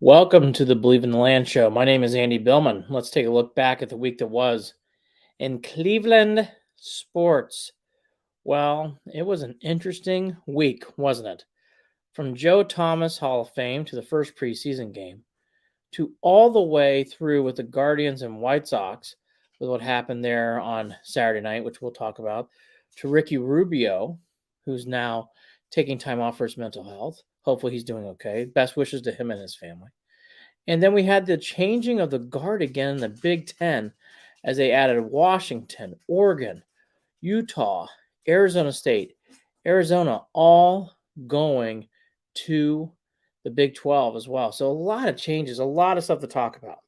Welcome to the Believe in the Land show. My name is Andy Billman. Let's take a look back at the week that was in Cleveland sports. Well, it was an interesting week, wasn't it? From Joe Thomas Hall of Fame to the first preseason game, to all the way through with the Guardians and White Sox, with what happened there on Saturday night, which we'll talk about, to Ricky Rubio, who's now taking time off for his mental health. Hopefully he's doing okay. Best wishes to him and his family. And then we had the changing of the guard again in the Big Ten as they added Washington, Oregon, Utah, Arizona State, Arizona, all going to the Big 12 as well. So a lot of changes, a lot of stuff to talk about.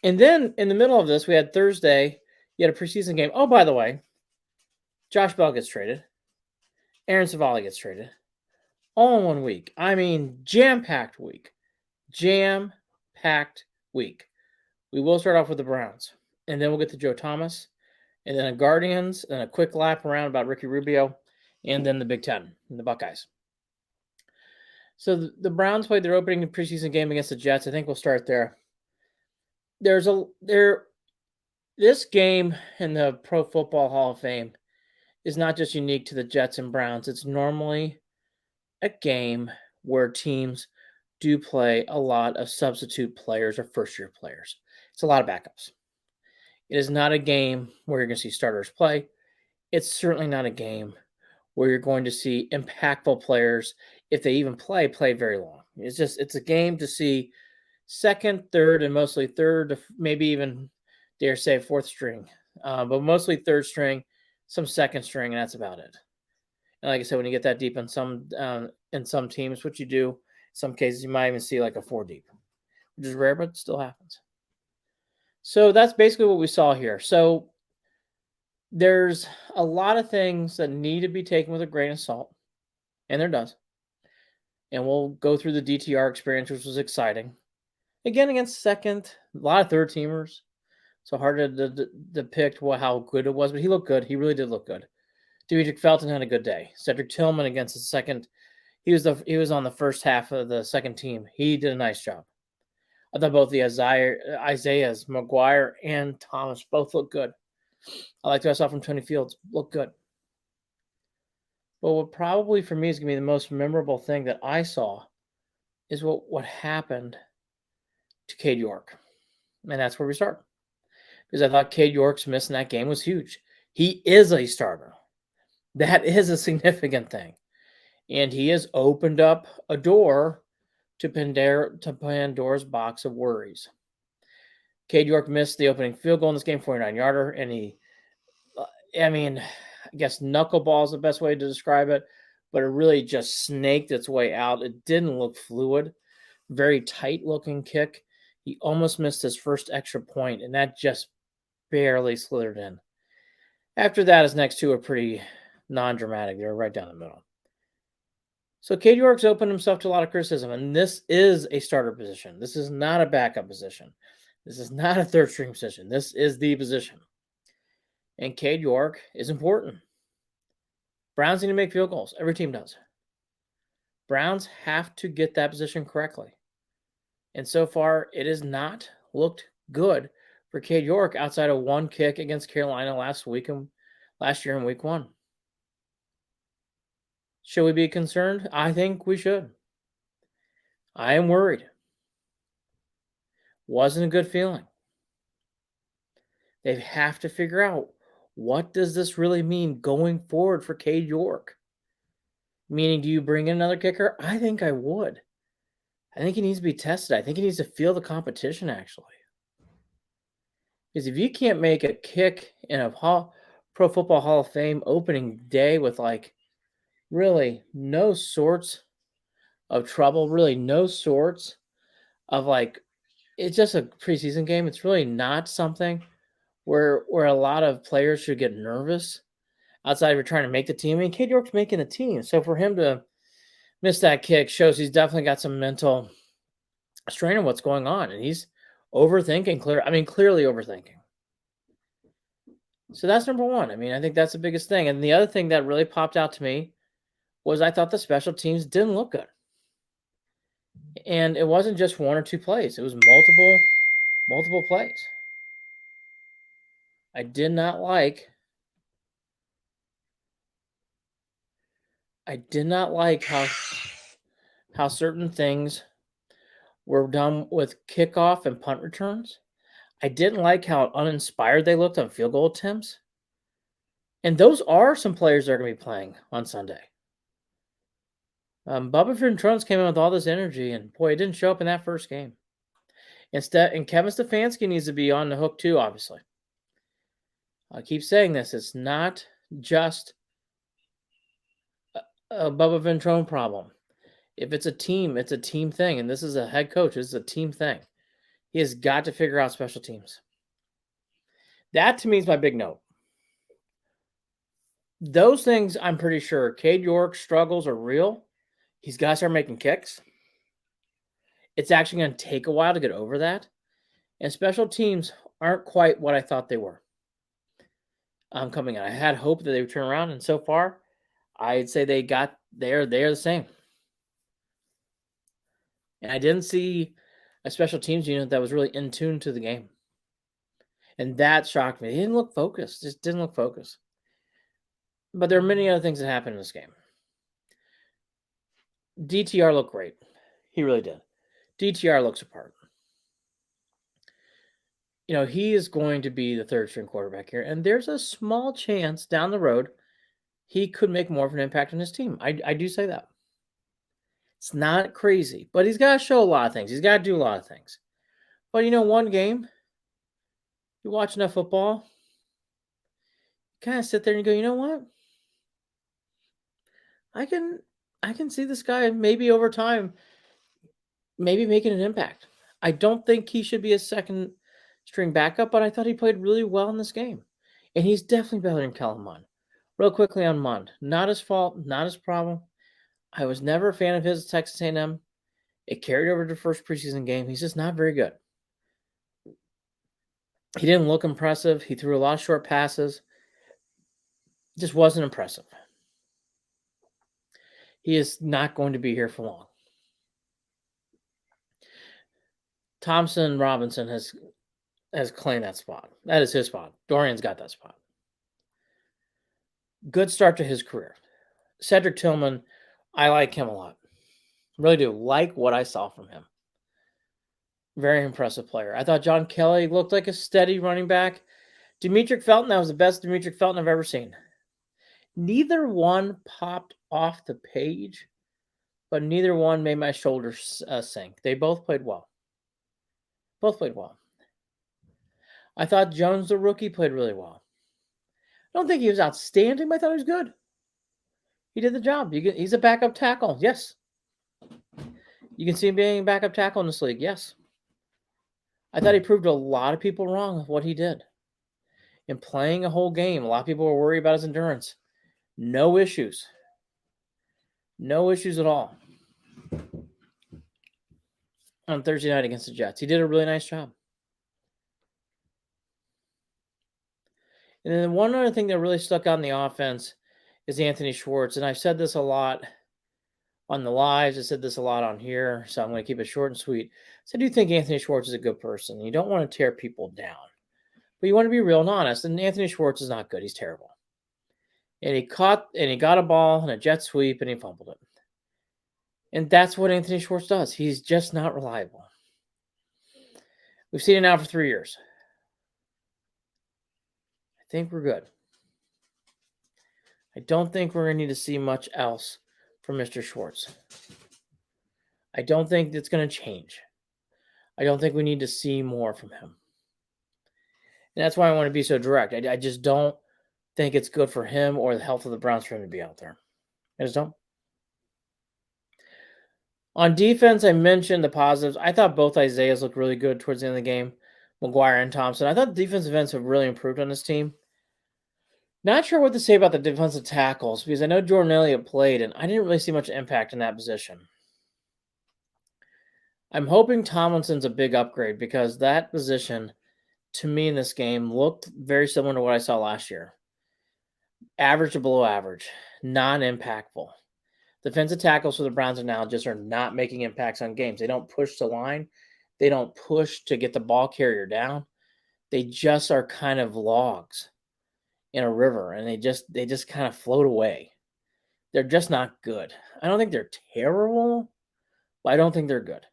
And then in the middle of this, we had Thursday, you had a preseason game. Oh, by the way, Josh Bell gets traded. Aaron Savali gets traded. All in 1 week. I mean, jam-packed week. Jam-packed week. We will start off with the Browns, and then we'll get to Joe Thomas, and then the Guardians, and a quick lap around about Ricky Rubio, and then the Big Ten and the Buckeyes. So the Browns played their opening preseason game against the Jets. I think we'll start there. This game in the Pro Football Hall of Fame is not just unique to the Jets and Browns. It's normally a game where teams do play a lot of substitute players or first-year players. It's a lot of backups. It is not a game where you're going to see starters play. It's certainly not a game where you're going to see impactful players, if they even play very long. It's a game to see second, third, and mostly third, maybe even, dare say, fourth string. But mostly third string, some second string, and that's about it. And like I said, when you get that deep in some teams, which you do, in some cases, you might even see like a 4 deep, which is rare, but it still happens. So that's basically what we saw here. So there's a lot of things that need to be taken with a grain of salt, and there does. And we'll go through the DTR experience, which was exciting. Again, against second, a lot of third-teamers. So hard to depict how good it was, but he looked good. He really did look good. Demetric Felton had a good day. Cedric Tillman against the second. He was on the first half of the second team. He did a nice job. I thought both the Isaiahs, McGuire, and Thomas both looked good. I liked what I saw from Tony Fields. Looked good. But what probably for me is going to be the most memorable thing that I saw is what happened to Cade York. And that's where we start. Because I thought Cade York's miss in that game was huge. He is a starter. That is a significant thing. And he has opened up a door to Pandora's box of worries. Cade York missed the opening field goal in this game, 49-yarder, and I guess knuckleball is the best way to describe it, but it really just snaked its way out. It didn't look fluid. Very tight-looking kick. He almost missed his first extra point, and that just barely slithered in. After that, his next two are pretty non-dramatic. They're right down the middle. So Cade York's opened himself to a lot of criticism, and this is a starter position. This is not a backup position. This is not a third-string position. This is the position. And Cade York is important. Browns need to make field goals. Every team does. Browns have to get that position correctly. And so far, it has not looked good for Cade York outside of one kick against Carolina last year in week 1. Should we be concerned? I think we should. I am worried. Wasn't a good feeling. They have to figure out, what does this really mean going forward for Cade York? Meaning, do you bring in another kicker? I think I would. I think he needs to be tested. I think he needs to feel the competition, actually. Because if you can't make a kick in a Pro Football Hall of Fame opening day with really no sorts of trouble, really no sorts of it's just a preseason game. It's really not something where a lot of players should get nervous outside of trying to make the team. I mean, Cade York's making the team. So for him to miss that kick shows he's definitely got some mental strain on what's going on. And he's overthinking, clearly overthinking. So that's number one. I think that's the biggest thing. And the other thing that really popped out to me was I thought the special teams didn't look good. And it wasn't just one or two plays. It was multiple plays. I did not like how certain things were done with kickoff and punt returns. I didn't like how uninspired they looked on field goal attempts. And those are some players that are going to be playing on Sunday. Bubba Ventrones came in with all this energy, and boy, it didn't show up in that first game. Instead, and Kevin Stefanski needs to be on the hook too, obviously. I keep saying this. It's not just a Bubba Ventrone problem. If it's a team thing. And this is a head coach. This is a team thing. He has got to figure out special teams. That, to me, is my big note. Those things, I'm pretty sure. Cade York struggles are real. He's got to start making kicks. It's actually going to take a while to get over that. And special teams aren't quite what I thought they were. Coming in. I had hope that they would turn around, and so far, I'd say they're the same. And I didn't see a special teams unit that was really in tune to the game. And that shocked me. He didn't look focused. Just didn't look focused. But there are many other things that happened in this game. DTR looked great. He really did. DTR looks apart. You know, he is going to be the third string quarterback here. And there's a small chance down the road he could make more of an impact on his team. I do say that. It's not crazy, but he's got to show a lot of things. He's got to do a lot of things. But, you know, one game, you watch enough football, you kind of sit there and you go, you know what? I can see this guy maybe over time, maybe making an impact. I don't think he should be a second string backup, but I thought he played really well in this game. And he's definitely better than Kellen Mond. Real quickly on Mond. Not his fault, not his problem. I was never a fan of his at Texas A&M. It carried over to the first preseason game. He's just not very good. He didn't look impressive. He threw a lot of short passes. Just wasn't impressive. He is not going to be here for long. Thompson Robinson has claimed that spot. That is his spot. Dorian's got that spot. Good start to his career. Cedric Tillman, I like him a lot. Really do. Like what I saw from him. Very impressive player. I thought John Kelly looked like a steady running back. Demetric Felton, that was the best Demetric Felton I've ever seen. Neither one popped off the page, but neither one made my shoulders sink. They both played well. Both played well. I thought Jones, the rookie, played really well. I don't think he was outstanding, but I thought he was good. He did the job. He's a backup tackle. Yes. You can see him being a backup tackle in this league. Yes. I thought he proved a lot of people wrong with what he did. In playing a whole game, a lot of people were worried about his endurance. No issues. No issues at all. On Thursday night against the Jets. He did a really nice job. And then one other thing that really stuck out in the offense is Anthony Schwartz. And I've said this a lot on the lives. I said this a lot on here, so I'm going to keep it short and sweet. So I do think Anthony Schwartz is a good person. You don't want to tear people down, but you want to be real and honest. And Anthony Schwartz is not good. He's terrible. And he got a ball in a jet sweep and he fumbled it. And that's what Anthony Schwartz does. He's just not reliable. We've seen it now for 3 years. I think we're good. I don't think we're going to need to see much else from Mr. Schwartz. I don't think it's going to change. I don't think we need to see more from him. And that's why I want to be so direct. I just don't think it's good for him or the health of the Browns for him to be out there. I just don't. On defense, I mentioned the positives. I thought both Isaiahs looked really good towards the end of the game, McGuire and Thompson. I thought the defensive ends have really improved on this team. Not sure what to say about the defensive tackles because I know Jordan Elliott played, and I didn't really see much impact in that position. I'm hoping Tomlinson's a big upgrade because that position, to me in this game, looked very similar to what I saw last year. Average to below average, non-impactful. Defensive tackles for the Browns are now just are not making impacts on games. They don't push the line. They don't push to get the ball carrier down. They just are kind of logs in a river, and they just kind of float away. They're just not good. I don't think they're terrible, but I don't think they're good.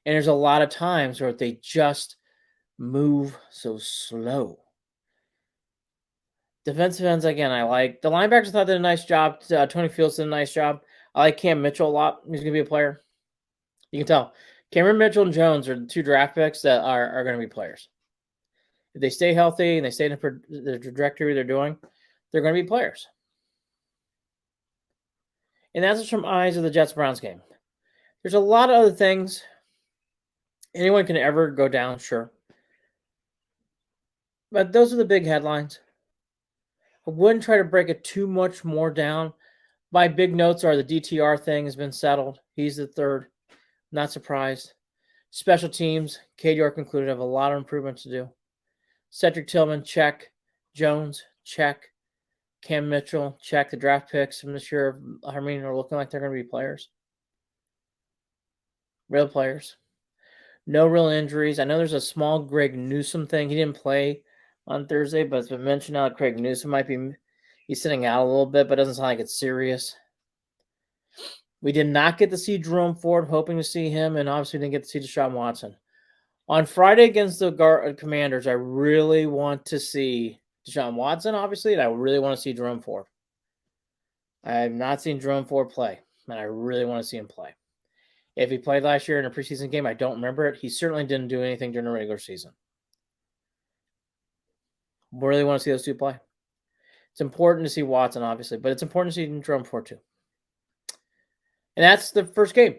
And there's a lot of times where they just move so slow. Defensive ends, again, I like. The linebackers thought they did a nice job. Tony Fields did a nice job. I like Cam Mitchell a lot. He's going to be a player. You can tell. Cameron Mitchell and Jones are the two draft picks that are going to be players. If they stay healthy and they stay in the trajectory they're doing, they're going to be players. And that's from eyes of the Jets-Browns game. There's a lot of other things. Anyone can ever go down, sure. But those are the big headlines. I wouldn't try to break it too much more down. My big notes are the DTR thing has been settled. He's the third. Not surprised. Special teams, Cade York included, have a lot of improvements to do. Cedric Tillman, check. Jones, check. Cam Mitchell, check. The draft picks from this year, are looking like they're going to be players. Real players. No real injuries. I know there's a small Greg Newsome thing. He didn't play on Thursday, but it's been mentioned now that Craig Newsome might be he's sitting out a little bit, but it doesn't sound like it's serious. We did not get to see Jerome Ford, hoping to see him, and obviously didn't get to see Deshaun Watson. On Friday against the Commanders, I really want to see Deshaun Watson, obviously, and I really want to see Jerome Ford. I have not seen Jerome Ford play, and I really want to see him play. If he played last year in a preseason game, I don't remember it. He certainly didn't do anything during the regular season. Really want to see those two play. It's important to see Watson, obviously, but it's important to see Jerome Ford too. And that's the first game.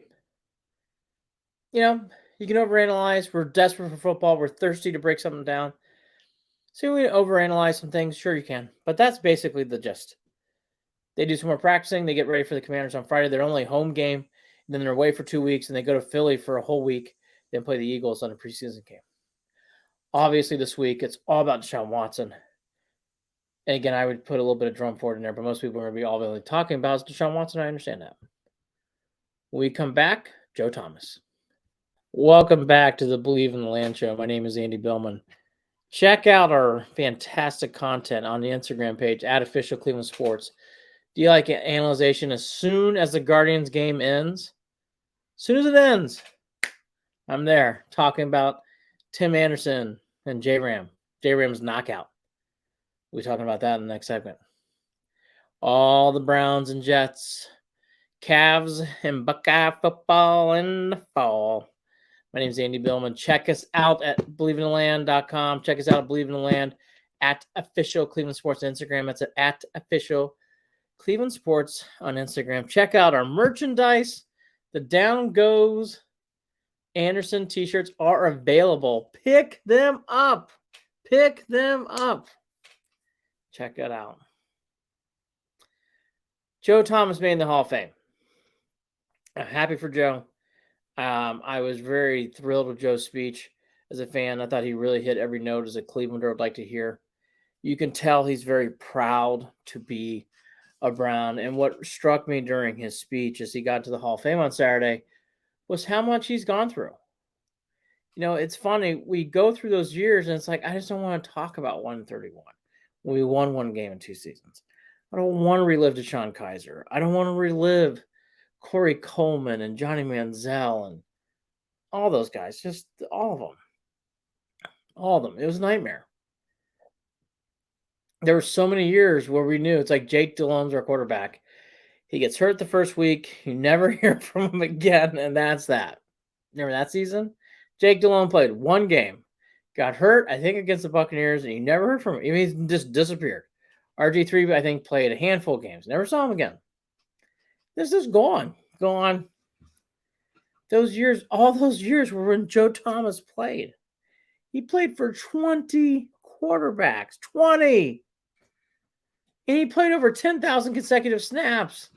You can overanalyze. We're desperate for football. We're thirsty to break something down. So we overanalyze some things. Sure, you can. But that's basically the gist. They do some more practicing. They get ready for the Commanders on Friday. Their only home game. And then they're away for 2 weeks. And they go to Philly for a whole week. Then play the Eagles on a preseason game. Obviously, this week, it's all about Deshaun Watson. And again, I would put a little bit of Jerome Ford in there. But most people are going to be all really talking about is Deshaun Watson. I understand that. When we come back, Joe Thomas. Welcome back to the Believe in the Land show. My name is Andy Billman. Check out our fantastic content on the Instagram page at Official Cleveland Sports. Do you like analyzation as soon as the Guardians game ends? As soon as it ends, I'm there talking about Tim Anderson and JRAM. JRAM's knockout. We'll be talking about that in the next segment. All the Browns and Jets, Cavs and Buckeye football in the fall. My name is Andy Billman. Check us out at BelieveInTheLand.com. Check us out at Believe in the Land at Official Cleveland Sports Instagram. That's at Official Cleveland Sports on Instagram. Check out our merchandise. The Down Goes Anderson t-shirts are available. Pick them up. Pick them up. Check it out. Joe Thomas made in the Hall of Fame. I'm happy for Joe. I was very thrilled with Joe's speech as a fan. I thought he really hit every note as a Clevelander would like to hear. You can tell he's very proud to be a Brown. And what struck me during his speech as he got to the Hall of Fame on Saturday was how much he's gone through. It's funny. We go through those years, and it's like, I just don't want to talk about 131. When we won one game in 2 seasons. I don't want to relive Deshaun Kaiser. I don't want to relive Corey Coleman and Johnny Manziel and all those guys. Just all of them. All of them. It was a nightmare. There were so many years where we knew it's like Jake Delhomme's our quarterback. He gets hurt the first week. You never hear from him again, and that's that. Remember that season? Jake Delhomme played one game. Got hurt, I think, against the Buccaneers, and you never heard from him. He just disappeared. RG3, I think, played a handful of games. Never saw him again. This is gone. Gone. All those years were when Joe Thomas played. He played for 20 quarterbacks. 20! And he played over 10,000 consecutive snaps.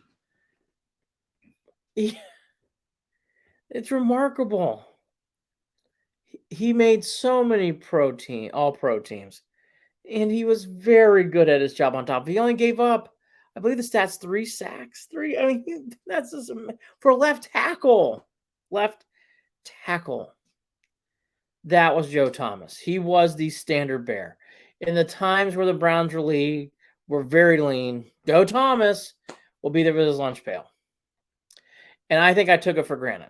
It's remarkable. He made so many all-pro teams. And he was very good at his job on top. He only gave up I believe the stats 3 sacks. 3. I mean, that's just for a left tackle. Left tackle. That was Joe Thomas. He was the standard bearer. In the times where the Browns were very lean, Joe Thomas will be there with his lunch pail. And I think I took it for granted.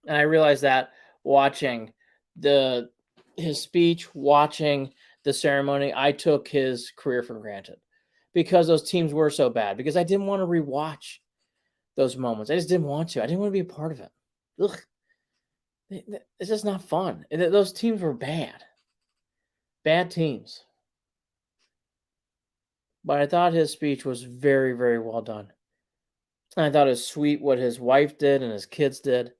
And I realized that watching his speech, watching the ceremony, I took his career for granted because those teams were so bad. Because I didn't want to rewatch those moments. I just didn't want to. I didn't want to be a part of it. Ugh. It's just not fun. Those teams were bad. Bad teams. But I thought his speech was very, very well done. And I thought it was sweet what his wife did and his kids did.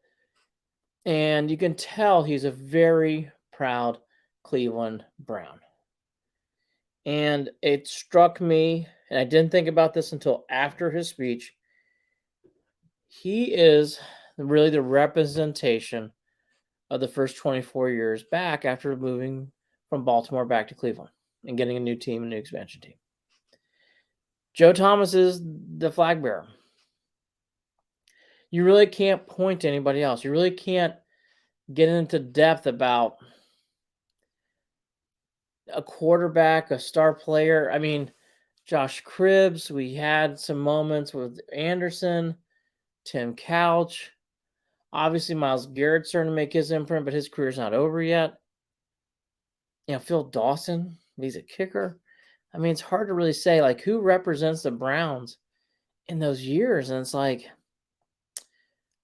And you can tell he's a very proud Cleveland Brown. And it struck me, and I didn't think about this until after his speech. He is really the representation of the first 24 years back after moving from Baltimore back to Cleveland and getting a new team, a new expansion team. Joe Thomas is the flag bearer. You really can't point to anybody else. You really can't get into depth about a quarterback, a star player. I mean, Josh Cribbs, we had some moments with Anderson, Tim Couch. Obviously, Myles Garrett's starting to make his imprint, but his career's not over yet. Phil Dawson, he's a kicker. I mean, it's hard to really say, like, who represents the Browns in those years. And it's like,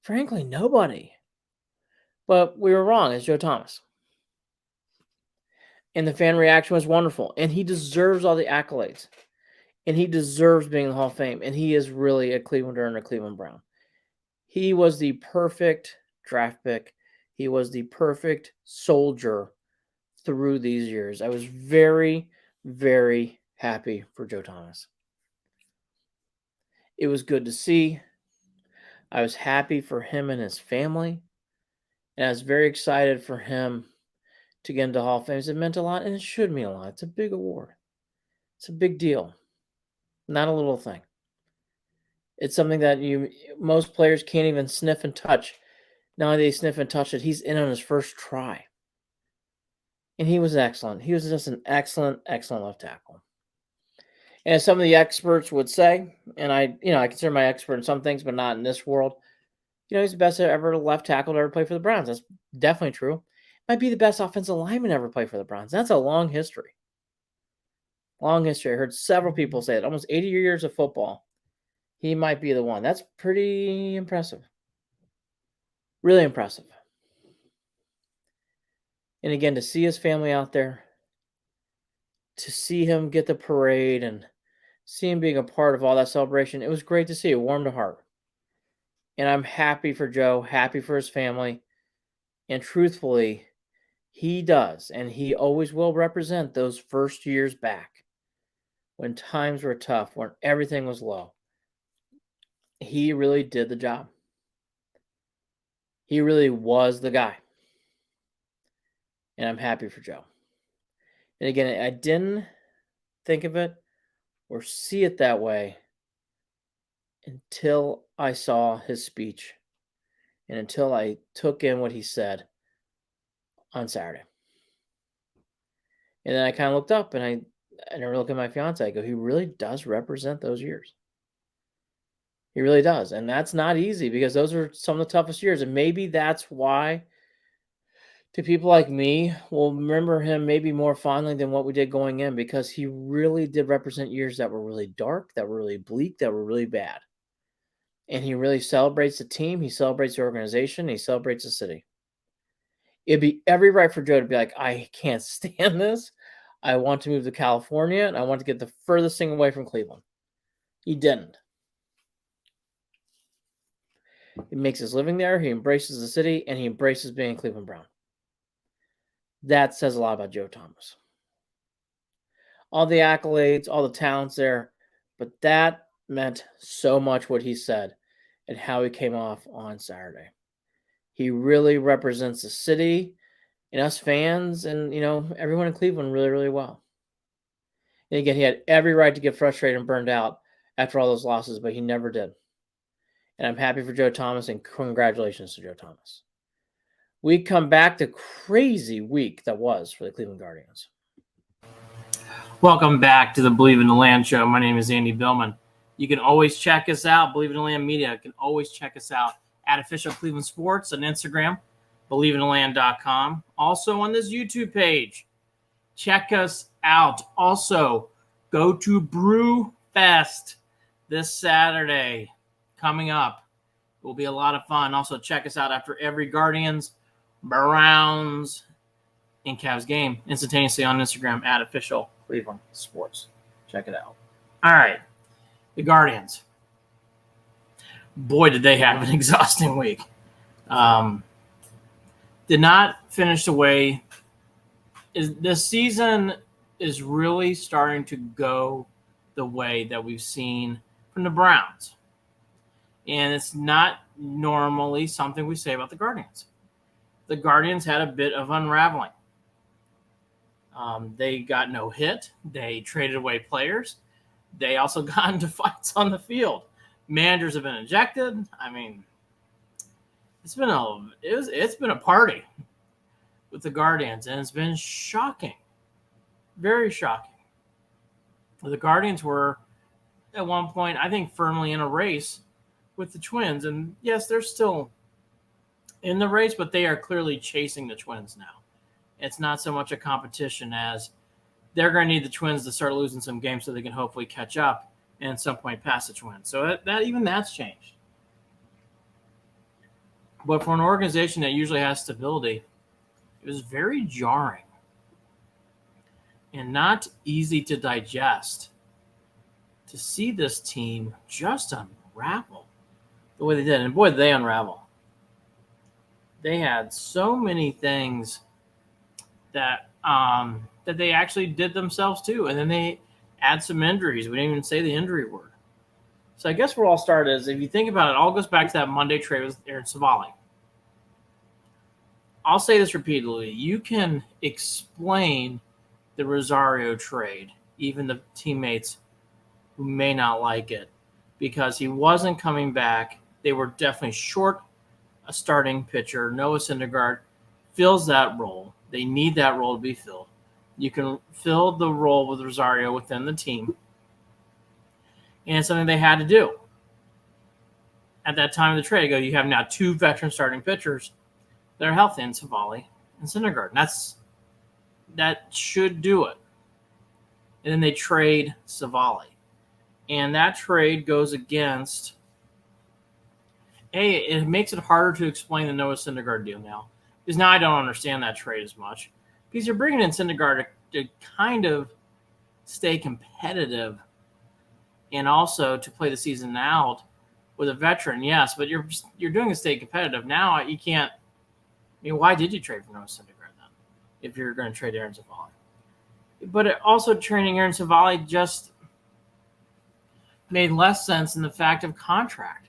frankly, nobody. But we were wrong. It's Joe Thomas. And the fan reaction was wonderful. And he deserves all the accolades. And he deserves being in the Hall of Fame. And he is really a Clevelander and a Cleveland Brown. He was the perfect draft pick. He was the perfect soldier through these years. I was very, very happy for Joe Thomas. It was good to see. I was happy for him and his family. And I was very excited for him to get into Hall of Fame. It meant a lot, and it should mean a lot. It's a big award. It's a big deal. Not a little thing. It's something that most players can't even sniff and touch. Not only they sniff and touch it, he's in on his first try. And he was excellent. He was just an excellent, excellent left tackle. And as some of the experts would say, and I consider my expert in some things, but not in this world, he's the best ever left tackle to ever play for the Browns. That's definitely true. Might be the best offensive lineman ever play for the Browns. That's a long history. Long history. I heard several people say it. Almost 80 years of football. He might be the one. That's pretty impressive. Really impressive. And again, to see his family out there, to see him get the parade and see him being a part of all that celebration, it was great to see. It warmed the heart. And I'm happy for Joe, happy for his family. And truthfully, he does, and he always will represent those first years back when times were tough, when everything was low. He really did the job. He really was the guy. And I'm happy for Joe. And again, I didn't think of it or see it that way until I saw his speech and until I took in what he said on Saturday. And then I kind of looked up and I never look at my fiance. I go, he really does represent those years. He really does. And that's not easy because those are some of the toughest years. And maybe that's why to people like me will remember him maybe more fondly than what we did going in, because he really did represent years that were really dark, that were really bleak, that were really bad. And he really celebrates the team. He celebrates the organization. He celebrates the city. It'd be every right for Joe to be like, I can't stand this. I want to move to California, and I want to get the furthest thing away from Cleveland. He didn't. He makes his living there. He embraces the city, and he embraces being a Cleveland Brown. That says a lot about Joe Thomas. All the accolades, all the talents there, but that meant so much what he said and how he came off on Saturday. He really represents the city and us fans and, everyone in Cleveland really, really well. And again, he had every right to get frustrated and burned out after all those losses, but he never did. And I'm happy for Joe Thomas, and congratulations to Joe Thomas. We come back to crazy week that was for the Cleveland Guardians. Welcome back to the Believe in the Land show. My name is Andy Billman. You can always check us out, Believe in the Land Media. You can always check us out at Official Cleveland Sports on Instagram, believeintheland.com. Also on this YouTube page. Check us out. Also, go to Brew Fest this Saturday coming up. It will be a lot of fun. Also, check us out after every Guardians, Browns, and Cavs game instantaneously on Instagram at Official Cleveland Sports. Check it out. All right. The Guardians. Boy, did they have an exhausting week. Did not finish the way. This season is really starting to go the way that we've seen from the Browns. And it's not normally something we say about the Guardians. The Guardians had a bit of unraveling. They got no hit. They traded away players. They also got into fights on the field. Managers have been ejected. I mean, it's been a party with the Guardians, and it's been shocking, very shocking. The Guardians were at one point, I think, firmly in a race with the Twins, and yes, they're still in the race, but they are clearly chasing the Twins now. It's not so much a competition as they're going to need the Twins to start losing some games so they can hopefully catch up and at some point pass the Twins. So that's changed. But for an organization that usually has stability, it was very jarring and not easy to digest to see this team just unravel the way they did. And boy, did they unravel. They had so many things that they actually did themselves too. And then they add some injuries. We didn't even say the injury word. So I guess where I'll start is, if you think about it, it all goes back to that Monday trade with Aaron Savali. I'll say this repeatedly. You can explain the Rosario trade, even the teammates who may not like it, because he wasn't coming back. They were definitely short a starting pitcher. Noah Syndergaard fills that role. They need that role to be filled. You can fill the role with Rosario within the team. And it's something they had to do. At that time of the trade, you have now two veteran starting pitchers that are healthy in Savali and Syndergaard. That should do it. And then they trade Savali. And that trade goes against it makes it harder to explain the Noah Syndergaard deal now. Because now I don't understand that trade as much. Because you're bringing in Syndergaard to kind of stay competitive and also to play the season out with a veteran, yes, but you're doing it to stay competitive. Now you can't. I mean, why did you trade for Noah Syndergaard then if you're going to trade Aaron Savali? But also trading Aaron Savali just made less sense in the fact of contract.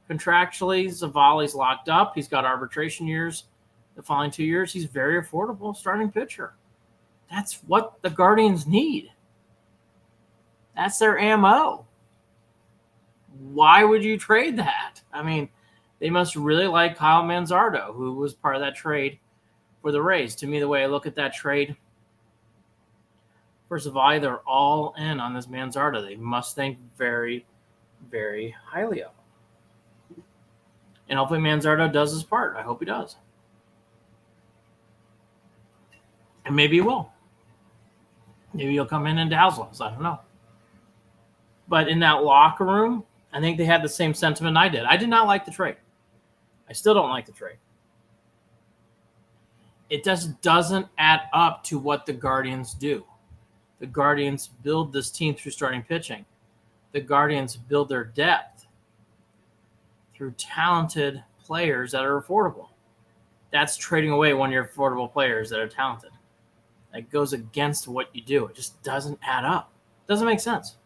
Contractually, Savali's locked up. He's got arbitration years. The following 2 years, he's very affordable starting pitcher. That's what the Guardians need. That's their MO. Why would you trade that? I mean, they must really like Kyle Manzardo, who was part of that trade for the Rays. To me, the way I look at that trade, first of all, they're all in on this Manzardo. They must think very, very highly of him. And hopefully Manzardo does his part. I hope he does. And maybe he will. Maybe he'll come in and dazzle us. I don't know. But in that locker room, I think they had the same sentiment I did. I did not like the trade. I still don't like the trade. It just doesn't add up to what the Guardians do. The Guardians build this team through starting pitching. The Guardians build their depth through talented players that are affordable. That's trading away one of your affordable players that are talented. It goes against what you do. It just doesn't add up. It doesn't make sense.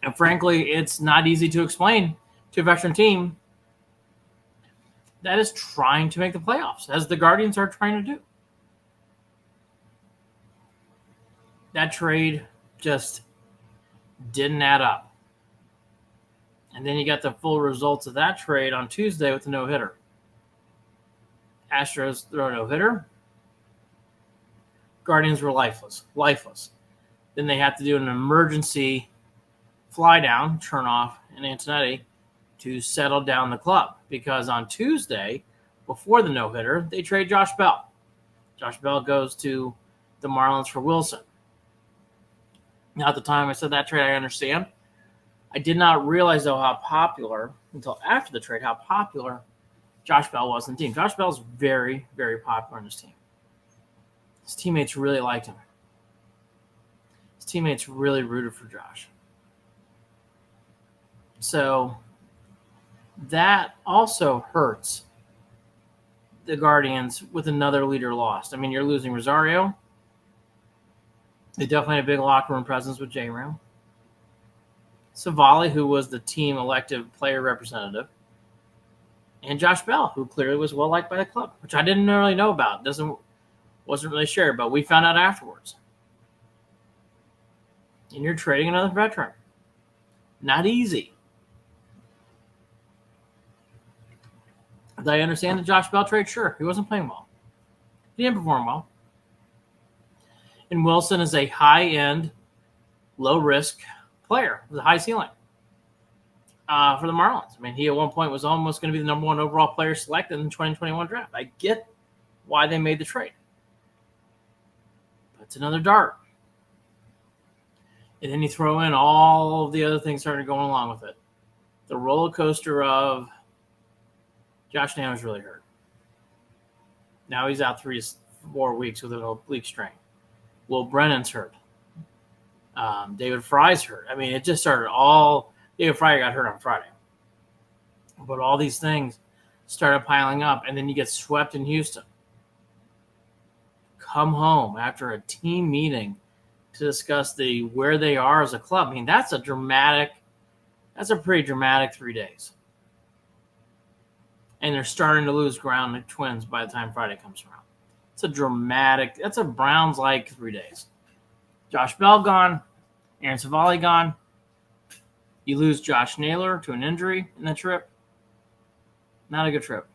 And frankly, it's not easy to explain to a veteran team that is trying to make the playoffs, as the Guardians are trying to do. That trade just didn't add up. And then you got the full results of that trade on Tuesday with the no-hitter. Astros throw a no-hitter. Guardians were lifeless. Then they had to do an emergency fly down, turn off, and Antonetti to settle down the club. Because on Tuesday, before the no-hitter, they trade Josh Bell. Josh Bell goes to the Marlins for Wilson. Now, at the time I said that trade, I understand. I did not realize, though, how popular, until after the trade, how popular Josh Bell was in the team. Josh Bell's very, very popular in his team. His teammates really liked him. His teammates really rooted for Josh. So that also hurts the Guardians with another leader lost. I mean, you're losing Rosario. They definitely had a big locker room presence with JRAM. Savali, who was the team elective player representative, and Josh Bell, who clearly was well liked by the club, which I didn't really know about. Wasn't really sure, but we found out afterwards. And you're trading another veteran. Not easy. Did I understand the Josh Bell trade? Sure. He wasn't playing well. He didn't perform well. And Wilson is a high-end, low-risk player with a high ceiling for the Marlins. I mean, he at one point was almost going to be the number one overall player selected in the 2021 draft. I get why they made the trade. But it's another dart. And then you throw in all of the other things started going along with it. The roller coaster of Josh Naylor's really hurt. Now he's out 3 to 4 weeks with an oblique strain. Will Brennan's hurt. David Fry's hurt. I mean, it just started all – David Fry got hurt on Friday. But all these things started piling up, and then you get swept in Houston. Come home after a team meeting to discuss where they are as a club. I mean, that's a pretty dramatic 3 days. And they're starting to lose ground to Twins by the time Friday comes around. That's a Browns-like 3 days. Josh Bell gone, Aaron Savali gone. You lose Josh Naylor to an injury in the trip. Not a good trip.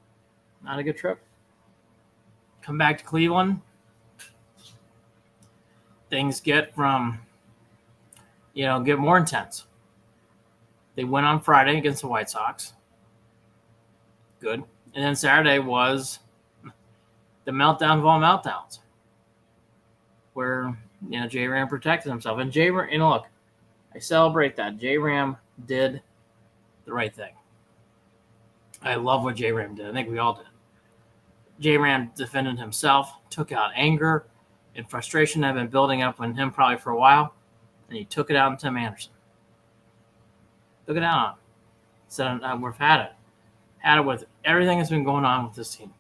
Come back to Cleveland. Things get more intense. They went on Friday against the White Sox. Good. And then Saturday was the meltdown of all meltdowns, where JRAM protected himself. And look, I celebrate that. JRAM did the right thing. I love what JRAM did. I think we all did. JRAM defended himself, took out anger and frustration that had been building up on him probably for a while, and he took it out on Tim Anderson. Took it out on him. Said, we've had it. Had it with everything that's been going on with this team.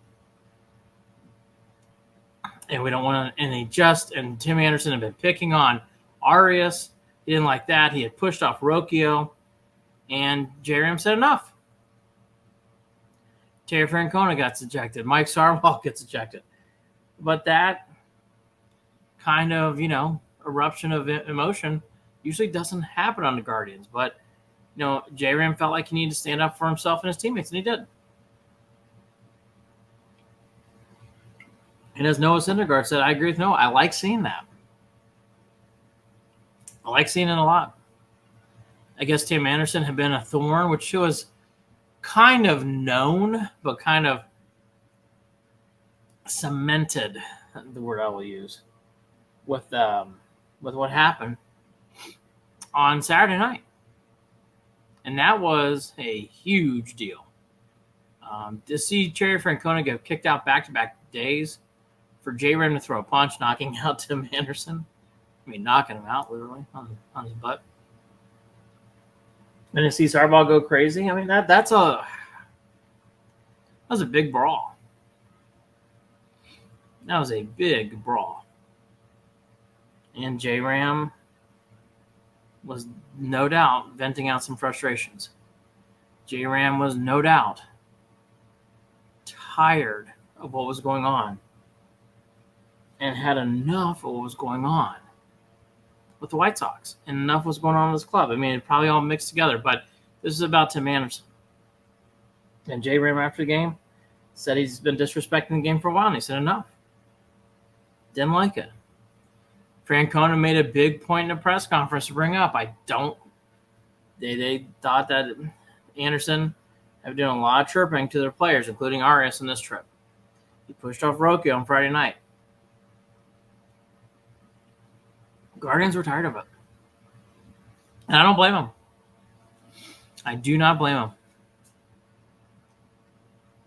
And we don't want to, and Tim Anderson had been picking on Arias. He didn't like that. He had pushed off Rocchio, and JRAM said enough. Terry Francona gets ejected. Mike Sarwell gets ejected. But that kind of, eruption of emotion usually doesn't happen on the Guardians. But, JRAM felt like he needed to stand up for himself and his teammates, and he did. And as Noah Syndergaard said, I agree with Noah. I like seeing that. I like seeing it a lot. I guess Tim Anderson had been a thorn, which was kind of known, but kind of cemented, the word I will use, with what happened on Saturday night. And that was a huge deal. To see Terry Francona get kicked out back-to-back days, for JRAM to throw a punch, knocking out Tim Anderson. I mean, knocking him out, literally, on his butt. And to see Sarvall go crazy, I mean, that was a big brawl. That was a big brawl. And JRAM was no doubt venting out some frustrations. JRAM was no doubt tired of what was going on and had enough of what was going on. with the White Sox, and enough was going on in this club. I mean, it probably all mixed together, but this is about Tim Anderson. And JRAM after the game said he's been disrespecting the game for a while, and he said enough. Didn't like it. Francona made a big point in a press conference to bring up. They thought that Anderson had been doing a lot of chirping to their players, including Arias in this trip. He pushed off Rubio on Friday night. Guardians were tired of it. And I don't blame them. I do not blame them.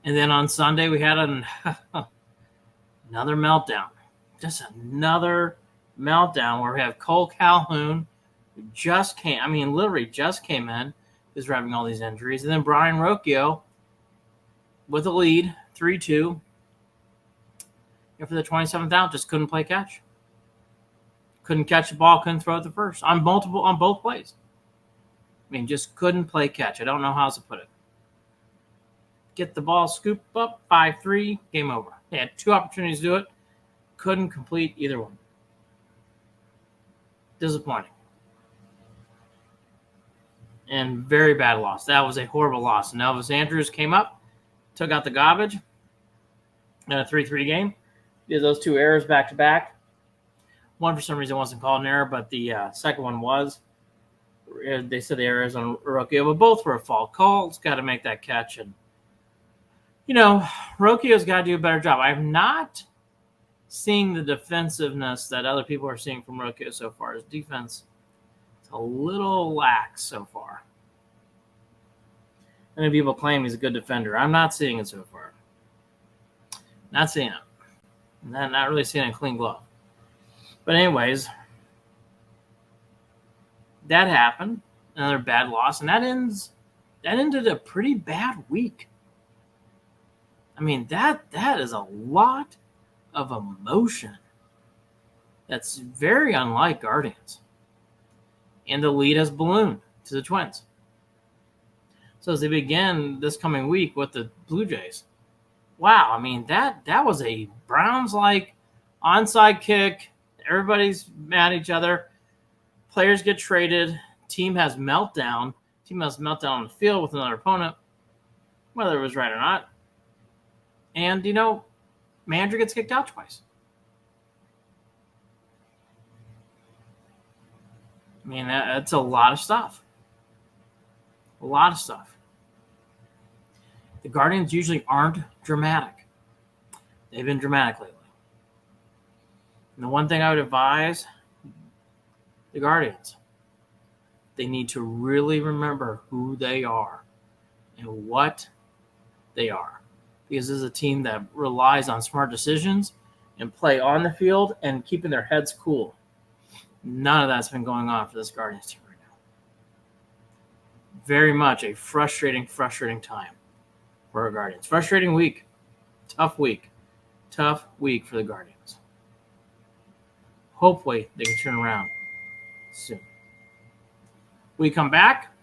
And then on Sunday, we had another meltdown. Just another meltdown where we have Cole Calhoun, who literally just came in, is having all these injuries. And then Brian Rocchio with a lead, 3-2. And for the 27th out, just couldn't play catch. Couldn't catch the ball, couldn't throw it the first on both plays. I mean, just couldn't play catch. I don't know how else to put it. Get the ball, scoop up, 5-3, game over. They had 2 opportunities to do it. Couldn't complete either one. Disappointing. And very bad loss. That was a horrible loss. And Elvis Andrus came up, took out the garbage in a 3-3 game. Did those 2 errors back-to-back. One, for some reason, wasn't called an error, but the second one was. They said the errors on Rocchio, but both were a fault. Cole's got to make that catch. And, Rocchio's got to do a better job. I'm not seeing the defensiveness that other people are seeing from Rocchio so far. His defense is a little lax so far. Many people claim he's a good defender. I'm not seeing it so far. Not seeing it. Not really seeing a clean glove. But anyways, that happened. Another bad loss, and that ended a pretty bad week. I mean, that is a lot of emotion. That's very unlike Guardians. And the lead has ballooned to the Twins. So as they begin this coming week with the Blue Jays, wow, I mean, that was a Browns-like onside kick. Everybody's mad at each other. Players get traded. Team has meltdown. Team has meltdown on the field with another opponent, whether it was right or not. And, manager gets kicked out twice. I mean, that's a lot of stuff. A lot of stuff. The Guardians usually aren't dramatic. They've been dramatic lately. And the one thing I would advise the Guardians, they need to really remember who they are and what they are. Because this is a team that relies on smart decisions and play on the field and keeping their heads cool. None of that's been going on for this Guardians team right now. Very much a frustrating time for our Guardians. Frustrating week. Tough week. Tough week for the Guardians. Hopefully, they can turn around soon. We come back.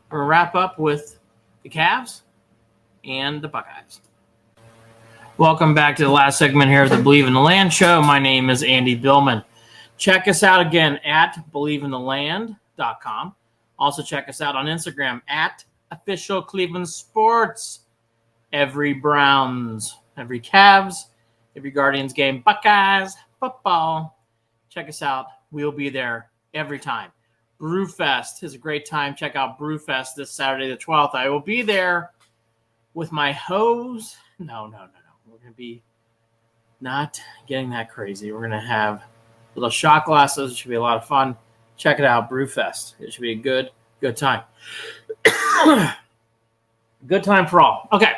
We're going to wrap up with the Cavs and the Buckeyes. Welcome back to the last segment here of the Believe in the Land show. My name is Andy Billman. Check us out again at BelieveInTheLand.com. Also check us out on Instagram at Official Cleveland Sports. Every Browns, every Cavs, every Guardians game, Buckeyes, football. Check us out. We'll be there every time. Brewfest is a great time. Check out Brewfest this Saturday the 12th. I will be there with my hose. No. We're going to be not getting that crazy. We're going to have little shot glasses. It should be a lot of fun. Check it out, Brewfest. It should be a good time. Good time for all. Okay.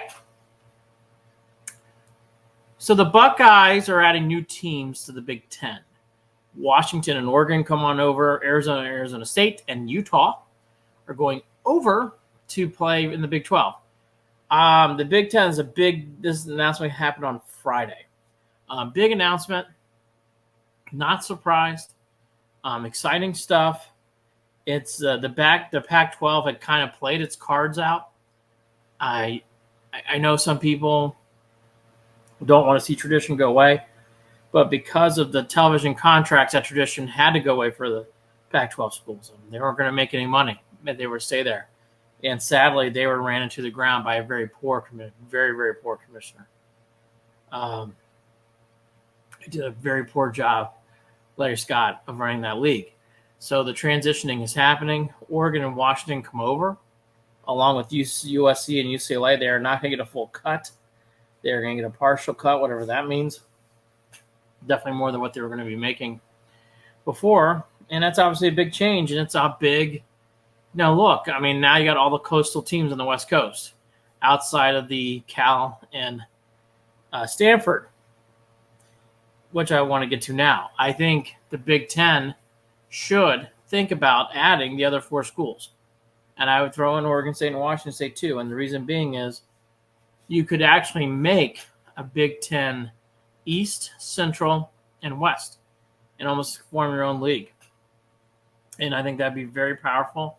So the Buckeyes are adding new teams to the Big Ten. Washington and Oregon come on over. Arizona State, and Utah are going over to play in the Big 12. The Big Ten is this announcement happened on Friday. Big announcement. Not surprised. Exciting stuff. It's the Pac-12 had kind of played its cards out. I know some people don't want to see tradition go away, but because of the television contracts, that tradition had to go away for Pac-12 schools. They weren't going to make any money, but they would stay there. And sadly, they were ran into the ground by a very poor, very, very poor commissioner. He did a very poor job, Larry Scott, of running that league. So the transitioning is happening. Oregon and Washington come over, along with USC and UCLA. They are not going to get a full cut. They're going to get a partial cut, whatever that means. Definitely more than what they were going to be making before. And that's obviously a big change. And it's a big – now, look, I mean, now you got all the coastal teams on the West Coast outside of the Cal and Stanford, which I want to get to now. I think the Big Ten should think about adding the other 4 schools. And I would throw in Oregon State and Washington State too. And the reason being is you could actually make a Big Ten East, Central, and West and almost form your own league. And I think that'd be very powerful.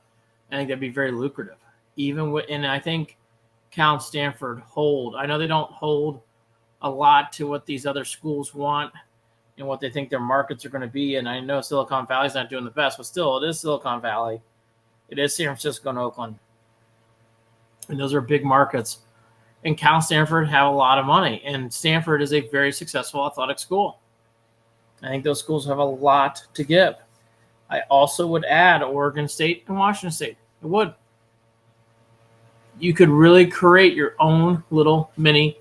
I think that'd be very lucrative. And I think Cal and Stanford hold. I know they don't hold a lot to what these other schools want and what they think their markets are going to be. And I know Silicon Valley's not doing the best, but still, it is Silicon Valley. It is San Francisco and Oakland. And those are big markets. And Cal and Stanford have a lot of money. And Stanford is a very successful athletic school. I think those schools have a lot to give. I also would add Oregon State and Washington State. I would. You could really create your own little mini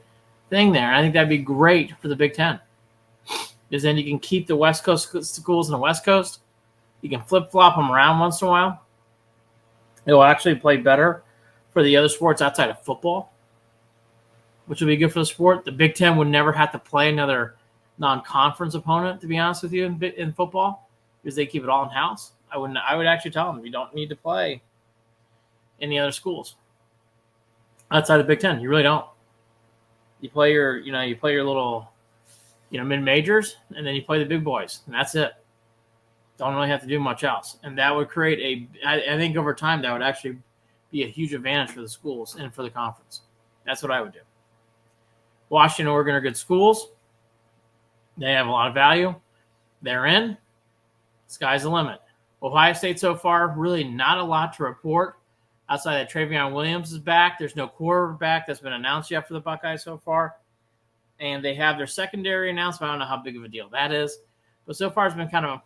thing there. I think that'd be great for the Big Ten. Because then you can keep the West Coast schools in the West Coast. You can flip-flop them around once in a while. It will actually play better for the other sports outside of football, which would be good for the sport. The Big Ten would never have to play another non-conference opponent, to be honest with you, in football, because they keep it all in-house. I would actually tell them you don't need to play any other schools outside of Big Ten. You really don't. You play your little, mid-majors, and then you play the big boys, and that's it. Don't really have to do much else. And that would create I think over time that would actually be a huge advantage for the schools and for the conference. That's what I would do. Washington and Oregon are good schools. They have a lot of value. They're in. Sky's the limit. Ohio State so far, really not a lot to report. Outside that Travion Williams is back. There's no quarterback that's been announced yet for the Buckeyes so far. And they have their secondary announcement. I don't know how big of a deal that is. But so far it's been kind of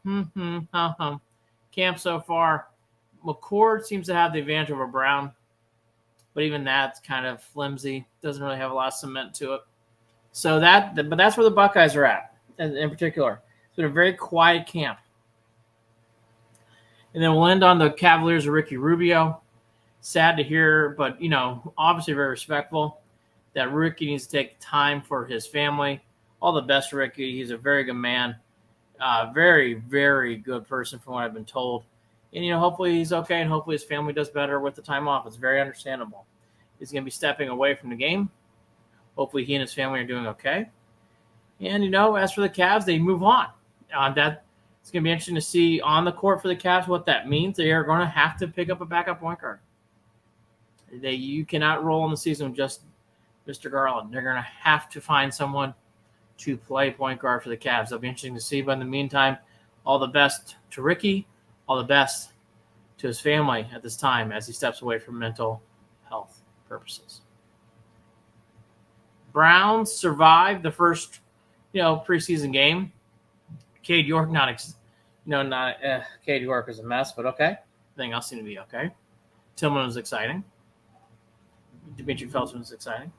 a camp so far. McCord seems to have the advantage over Brown. But even that's kind of flimsy. Doesn't really have a lot of cement to it. So but that's where the Buckeyes are at in particular. It's been a very quiet camp. And then we'll end on the Cavaliers of Ricky Rubio. Sad to hear, but, obviously very respectful that Ricky needs to take time for his family. All the best, Ricky. He's a very good man. Very, very good person from what I've been told. And, hopefully he's okay, and hopefully his family does better with the time off. It's very understandable. He's going to be stepping away from the game. Hopefully he and his family are doing okay. And, as for the Cavs, they move on. It's going to be interesting to see on the court for the Cavs what that means. They are going to have to pick up a backup point guard. You cannot roll in the season with just Mr. Garland. They're going to have to find someone to play point guard for the Cavs. It'll be interesting to see. But in the meantime, all the best to Ricky. All the best to his family at this time as he steps away from mental health purposes. Browns survived the first, preseason game. Cade York, Cade York is a mess, but okay. Everything else seemed to be okay. Tillman was exciting. Dimitri Felton was exciting.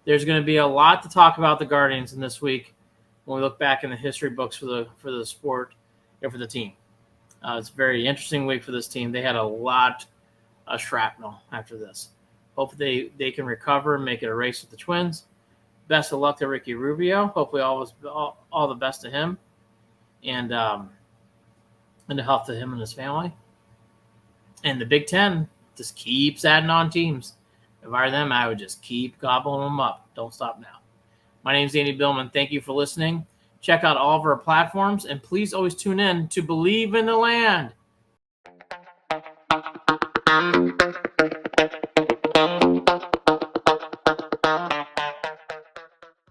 There's going to be a lot to talk about the Guardians in this week when we look back in the history books for the sport and for the team. It's a very interesting week for this team. They had a lot of shrapnel after this. Hopefully they can recover and make it a race with the Twins. Best of luck to Ricky Rubio. Hopefully all the best to him and the health to him and his family. And the Big Ten just keeps adding on teams. If I were them, I would just keep gobbling them up. Don't stop now. My name is Andy Billman. Thank you for listening. Check out all of our platforms, and please always tune in to Believe in the Land.